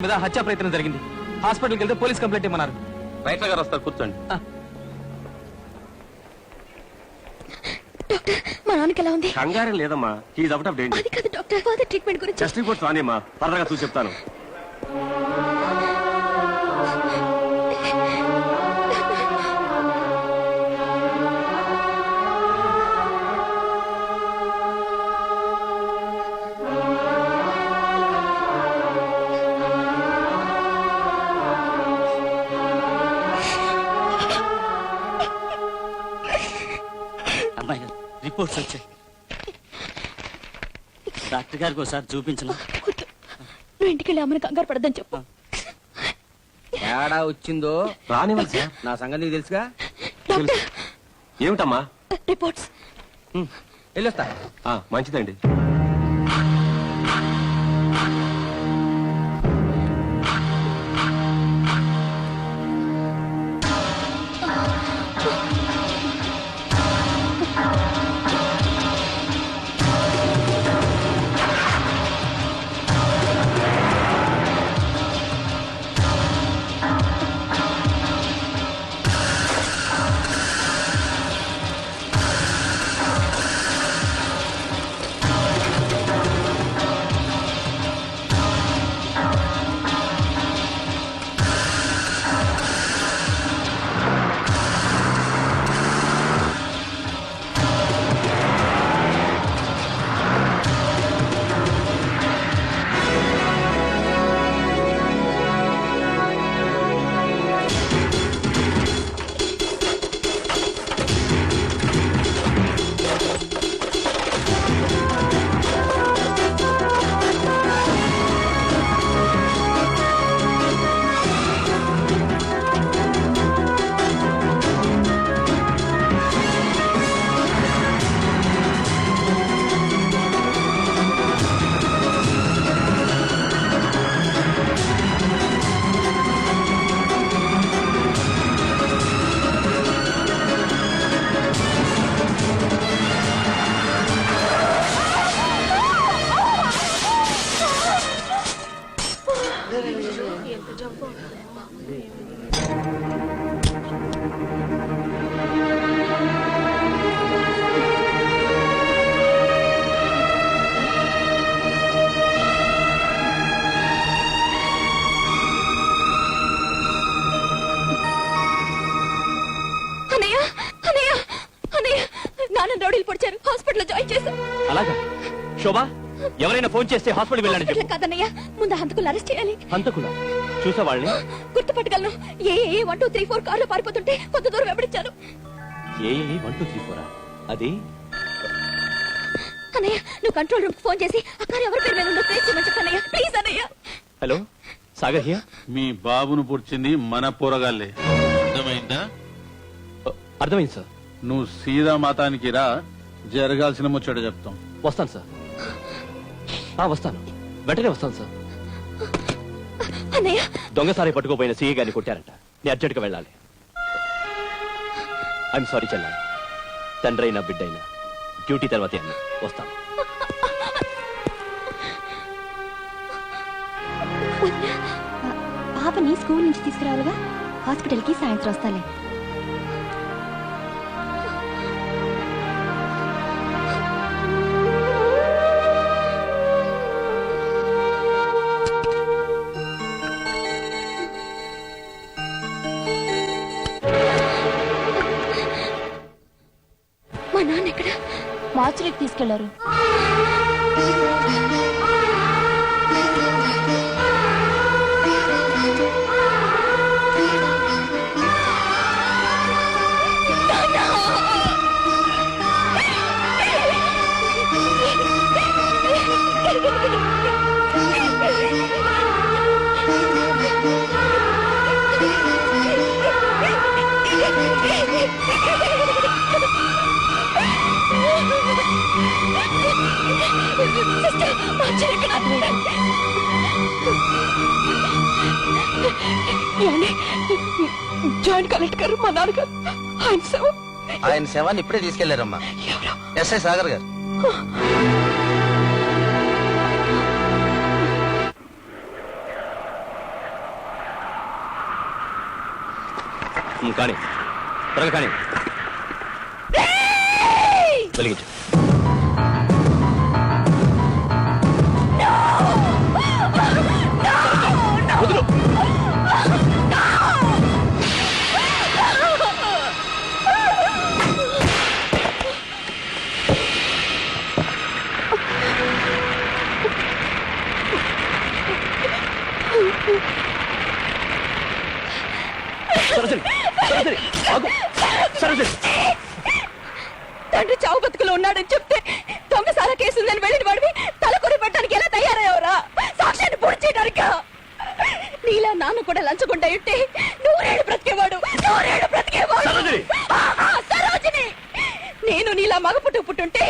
మీద హత్యా ప్రయత్నం జరిగింది. హాస్పిటల్కి వెళ్తే పోలీస్ కంప్లైంట్ ఇవ్వమన్నారు. రైటర్ గారు వస్తారు, కూర్చోండి. డాక్టర్, మా నాన్నకి ఎలా ఉంది? కంగారం లేదమ్మా, హీజ్ అవుట్ ఆఫ్ డేంజర్. అది కాదు డాక్టర్, ఫర్దర్ ట్రీట్మెంట్ గురించి. చెస్ట్ రిపోర్ట్స్ రానిమ్మా, త్వరగా చూసి చెప్తాను. రిపోర్ట్స్ వచ్చాయి. డాక్టర్ గారికి ఒకసారి చూపించను. నువ్వు ఇంటికి వెళ్ళి అమ్మని కంగారు పడదని చెప్పు. తేడా వచ్చిందో రానివ్వండి సార్, నా సంగతి నీకు తెలుసుగా. డాక్టర్, ఏమిటమ్మా? రిపోర్ట్స్. వెళ్ళొస్తా. మంచిదండి. అలాగా శోభా, ఎవరైనా ఫోన్ చేస్తే హాస్పిటల్ వెళ్ళండి. కాదన్నయ్య, ముందు హంతకులు అరెస్ట్ చేయాలి. హంతకులా? చూసా వాళ్ళని? గుర్తుపట్టగలను. ఏ 1 2 3 4 కార్లో పారిపోతుంటే కొంత దూరం వెంబడించాను. ఏ 1 2 3 4 అది? అన్నయ్య, నువ్వు కంట్రోల్ రూమ్ ఫోన్ చేసి ఆ కారు ఎవరి పేరు మీద ఉందో ట్రేస్ చేయమని చెప్పన్నయ్య, ప్లీజ్ అన్నయ్య. Hello Sagar here. మీ బాబును పుడిచింది మన పోరగాళ్ళే, అర్థమైందా? అర్థమైంది సార్. నువ్వు సీదా మాతానికి రా, జరగాల్సిన ముచ్చట చెప్తాం. వస్తాను సార్. వస్తాను, వెంటనే వస్తాను సార్. అన్నయ్య, దొంగసారి పట్టుకోపోయిన సీఏ గారిని కొట్టారంట. నేను అర్జెంట్గా వెళ్ళాలి. ఐఎమ్ సారీ చెల్లాలి, తండ్రి అయినా బిడ్డ అయినా డ్యూటీ తర్వాతే అన్న. వస్తాను. పాపని స్కూల్ నుంచి తీసుకురావాలిగా, హాస్పిటల్కి సాయంత్రం వస్తాలే. మా నాన్న ఎక్కడ? మార్చురీకి తీసుకెళ్లారు. జాయింట్ కలెక్టర్ గారు మా నాన్నగారు ఆయన శవాన్ని ఇప్పుడే తీసుకెళ్లారమ్మా. ఎస్ఐ సాగర్ గారు. కానీ త్వరగా కానీ వెలిగించు. వదులు. సరోజిని, సరోజిని, ఆగు. సరోజిని. తండ్రి చావు బతుకులో ఉన్నాడని చెప్తే దొంగసాల కేసుందని వెళ్ళిన వాడివి తల కొరి పెట్టడానికి ఎలా తయారయ్యవరా? సాక్ష్యాన్ని పూర్తి చేయడానిక? నీలా నాన్న కూడా లంచగొండ ఉంటే నూరేళ్ళు బ్రతికేవాడు, నూరేళ్ళు బ్రతికేవాడు. సరోజిని. ఆహా, సరోజిని, నేను నీలా మగ పుట్టుంటే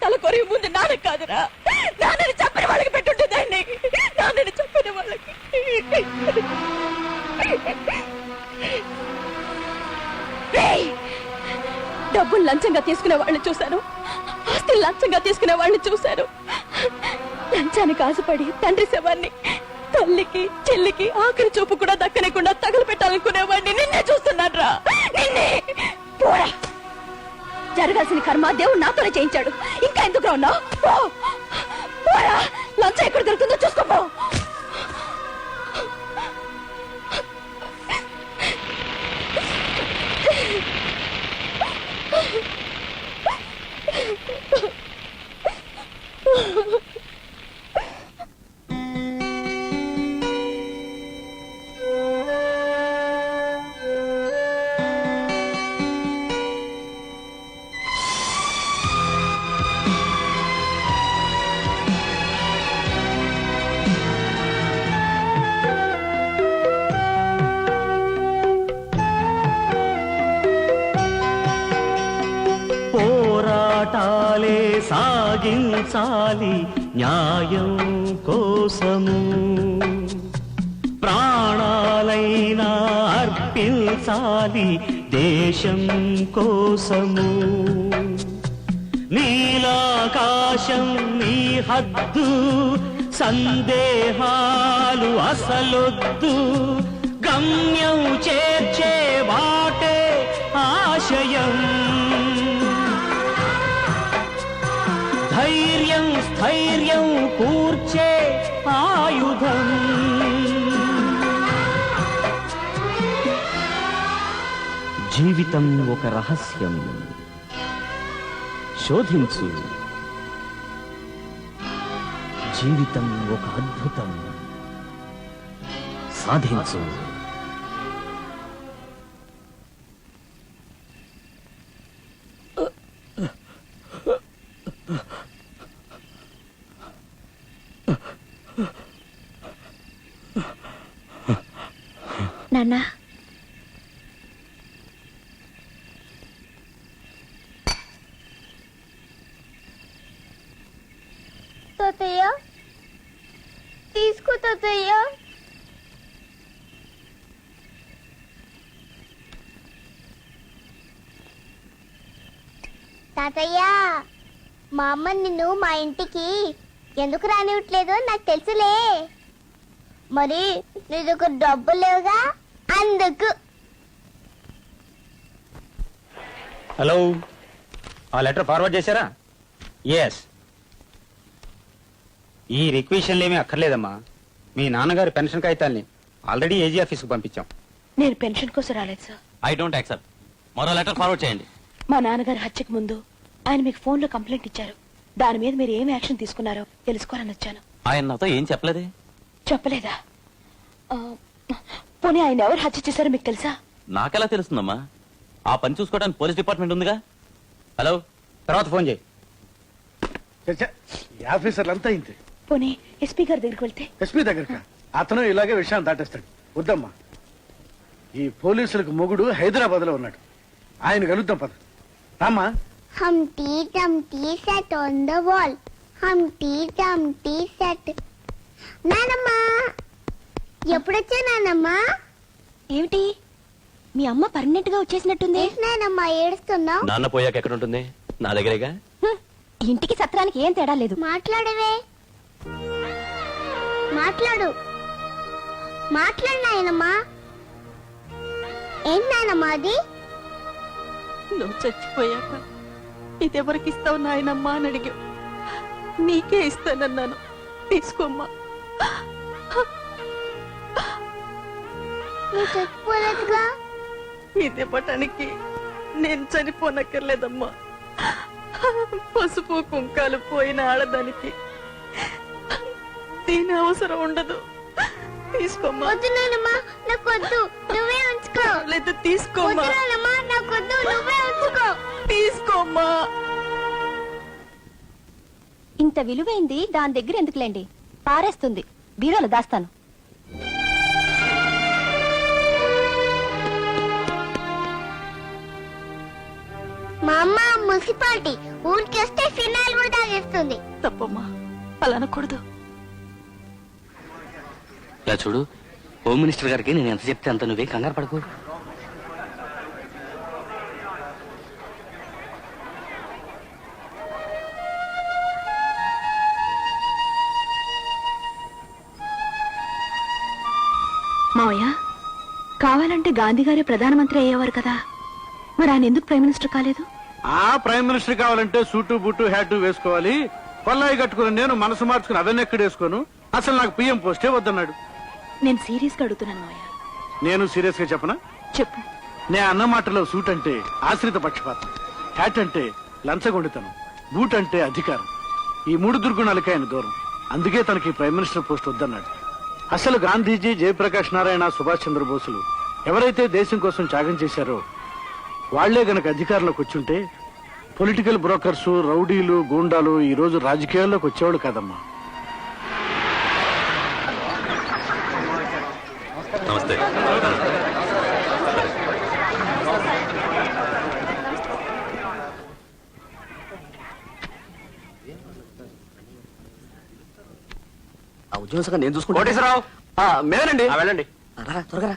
తల కొరి ముందు నాన్న కాదురా, నాన్నని చంపిన వాళ్ళకి పెట్టుంటే దాన్ని, నాన్నని చంపిన వాళ్ళకి. డబ్బులు లంచంగా తీసుకునే వాళ్ళని చూశాను, ఆస్తులు లంచంగా తీసుకునే వాళ్ళని చూశాను. లంచానికి ఆశపడి తండ్రి శవాన్ని తల్లికి చెల్లికి ఆఖరి చూపు కూడా దక్కనకుండా తగలపెట్టాలనుకునేవాడిని నిన్నే చూస్తున్నాను రా, నిన్నే. పోరా, జరగాల్సిన కర్మ దేవుడు నాతోనే చేయించాడు, ఇంకా ఎందుకు ఉన్నావు? పోరా, లంచం ఎక్కడ దొరుకుతుందో చూసుకోపో. పోరాటాలే సాగించాలి న్యాయం కోసము, ప్రాణాలైనా అర్పించాలి దేశం కోసము. నీలాకాశం నీ హద్దు, సందేహాలు అసలొద్దు, గమ్యం చేర్చే వాటే ఆశయం. ధైర్యం స్థైర్యం కూర్చే ఆయుధం. జీవితం ఒక రహస్యం, శోధించు. జీవితం ఒక అద్భుతం, సాధించు. నాన్న, తాతయ్య తీసుకో తాతయ్య. తాతయ్య, మా అమ్మ నిన్ను మా ఇంటికి ఎందుకు రానివ్వట్లేదో నాకు తెలుసులే. మరి నీ దగ్గర డబ్బులు లేవుగా, అందుకు. హలో, ఆ లెటర్ ఫార్వర్డ్ చేశారా? ఎస్. ఈ రిక్వెషన్లు ఏమీ అక్కర్లేదమ్మా. మీ నాన్నగారి పెన్షన్ కాగితాల్ని ఆల్రెడీ ఏజీ ఆఫీస్కి పంపించాం. నేను పెన్షన్ కోసం రాలేదు సార్. I don't accept. మరో లెటర్ ఫార్వర్డ్ చేయండి. మా నాన్నగారు హత్యకు ముందు ఆయన మీకు ఫోన్లో కంప్లైంట్ ఇచ్చారు. దాని మీద మీరు ఏం యాక్షన్ తీసుకున్నారో తెలుసుకోవాలని వచ్చాను. ఆయన నాతో ఏం చెప్పలేదే. చెప్పలేదా? పోనీ ఆయన ఎవరు హత్య చేశారో మీకు తెలుసా? నాకెలా తెలుస్తుందమ్మా? ఆ పని చూసుకోవడానికి పోలీస్ డిపార్ట్మెంట్ ఉందిగా. హలో, తర్వాత ఫోన్ చేయి. ఈ ఆఫీసర్లు అంతా ఇంతే. పోనీ ఎస్పీ గారి దగ్గరికి వెళ్తే? ఎస్పీ దగ్గరకా? అతను ఇలాగే విషయాన్ని దాటేస్తాడు. వద్దమ్మా, ఈ పోలీసులకు మొగుడు హైదరాబాద్ లో ఉన్నాడు. ఆయన కలుద్దాం పద. రామ్మా. Humpty Dumpty sat on the wall. Humpty Dumpty sat. నానమ్మా, ఎప్పుడొచ్చా నానమ్మా? ఏమిటి, మీ అమ్మ పర్మనెంట్ గా వచ్చేసినట్టుంది? నానమ్మా ఏడుస్తున్నావు? నాన్న పోయాక ఎక్కడ ఉంటుంది? నా దగ్గరేగా. ఇంటికి సత్రానికి ఏం తేడా లేదు. మాట్లాడవే, మాట్లాడు, మాట్లాడు నాయనమ్మా. ఏంటి నానమ్మా అది? నువ్వు చచ్చిపోయాక ఇదెవరికి ఇస్తావు నాయనమ్మా అని అడిగావు. నీకే ఇస్తానన్నాను, తీసుకోమ్మా. నువ్వు చచ్చిపోలేదుగా. ఇదేపటానికి నేను చనిపోనక్కర్లేదమ్మా. పసుపు కుంకాలు పోయిన ఆడదానికి దీని అవసరం ఉండదు. తీసుకోమ్మా. వద్దు నానమ్మా, నాకు వద్దు, నువ్వే ఉంచుకో. లేదు, తీసుకోమ్మా. వద్దు నానమ్మా, నాకు వద్దు, నువ్వే ఉంచుకో. తీసుకోమ్మా. ఇంత విలువైంది దాని దగ్గర ఎందుకులేండి, పారేస్తుంది. బీరోలో దాస్తాను. మా అమ్మ మున్సిపాలిటీ ఊరికి వస్తే ఫినాయిల్ కూడా తాగేస్తుంది. తప్పమ్మా, అలా అనకూడదు. ఇలా చూడు, హోమ్ మినిస్టర్ గారికి నేను ఎంత చెప్తే అంత నువ్వే కంగారు పడకు. మావయ్య, కావాలంటే గాంధీ గారే ప్రధానమంత్రి అయ్యేవారు కదా, మరి ఆయన ఎందుకు ప్రైమ్ మినిస్టర్ కాలేదు? ఆ ప్రైమ్ మినిస్టర్ కావాలంటే సూటు బుట్టు హ్యాటు వేసుకోవాలి. పల్లాయి కట్టుకుని నేను మనసు మార్చుకుని అవన్నీ ఎక్కడ వేసుకోను. అసలు నాకు పిఎం పోస్టే వద్దన్నాడు. నేను సీరియస్ గా అడుగుతున్నాను మావయ్య. నేను సీరియస్ గా చెప్పనా? చెప్పు. నే అన్న మాటలో సూట్ అంటే ఆశ్రిత పక్షపాతం, హ్యాట్ అంటే లంచగొండితనం, బూట్ అంటే అధికారం. ఈ 3 దుర్గుణాలకే ఆయన దూరం. అందుకే తనకి ప్రైమ్ మినిస్టర్ పోస్ట్ వద్దన్నాడు. అసలు గాంధీజీ, జయప్రకాష్ నారాయణ, సుభాష్ చంద్రబోసులు ఎవరైతే దేశం కోసం త్యాగం చేశారో వాళ్లే గనక అధికారంలోకి వచ్చుంటే పొలిటికల్ బ్రోకర్స్, రౌడీలు, గూండాలు ఈ రోజు రాజకీయాల్లోకి వచ్చేవాళ్ళు కాదమ్మా. నమస్తే. ఆ ఉద్యోగం సగం నేను చూసుకుంటా. కోటేశ్వరరావు, మేనండి. వెళ్ళండి. త్వరగా రా.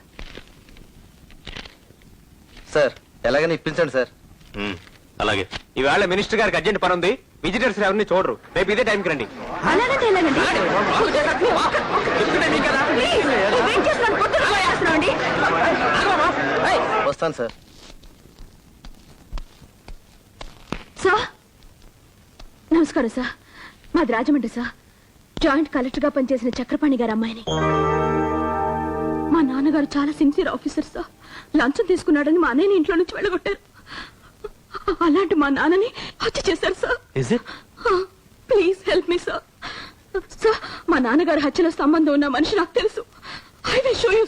సార్ ఎలాగైనా ఇప్పించండి సార్. అలాగే. ఈవేళ మినిస్టర్ గారికి అర్జెంట్ పని ఉంది. విజిటర్స్ ఎవరిని చూడరు. రేపు ఇదే టైంకి రండి. అలాగంటే ఎలాగండి? వెయిట్ చేస్తున్నాను, పొద్దున్న పోయేస్తున్నామండి. వస్తాను సార్. సార్ నమస్కారం సార్. మాది రాజమండ్రి సార్. జాయింట్ కలెక్టర్ గా పనిచేసిన చక్రపాణి గారు అమ్మాయిని. మా నాన్నగారు చాలా సిన్సియర్ ఆఫీసర్ సార్. లంచం తీసుకున్నాడని మా అన్నయ్యని ఇంట్లో నుంచి వెళ్ళగొట్టారు. అలాంటి మా నాన్నని హత్య చేశారు sir. Please help me sir. Sir, మా నాన్నగారు హత్యలో సంబంధం ఉన్న మనిషి నాకు తెలుసు. I will show you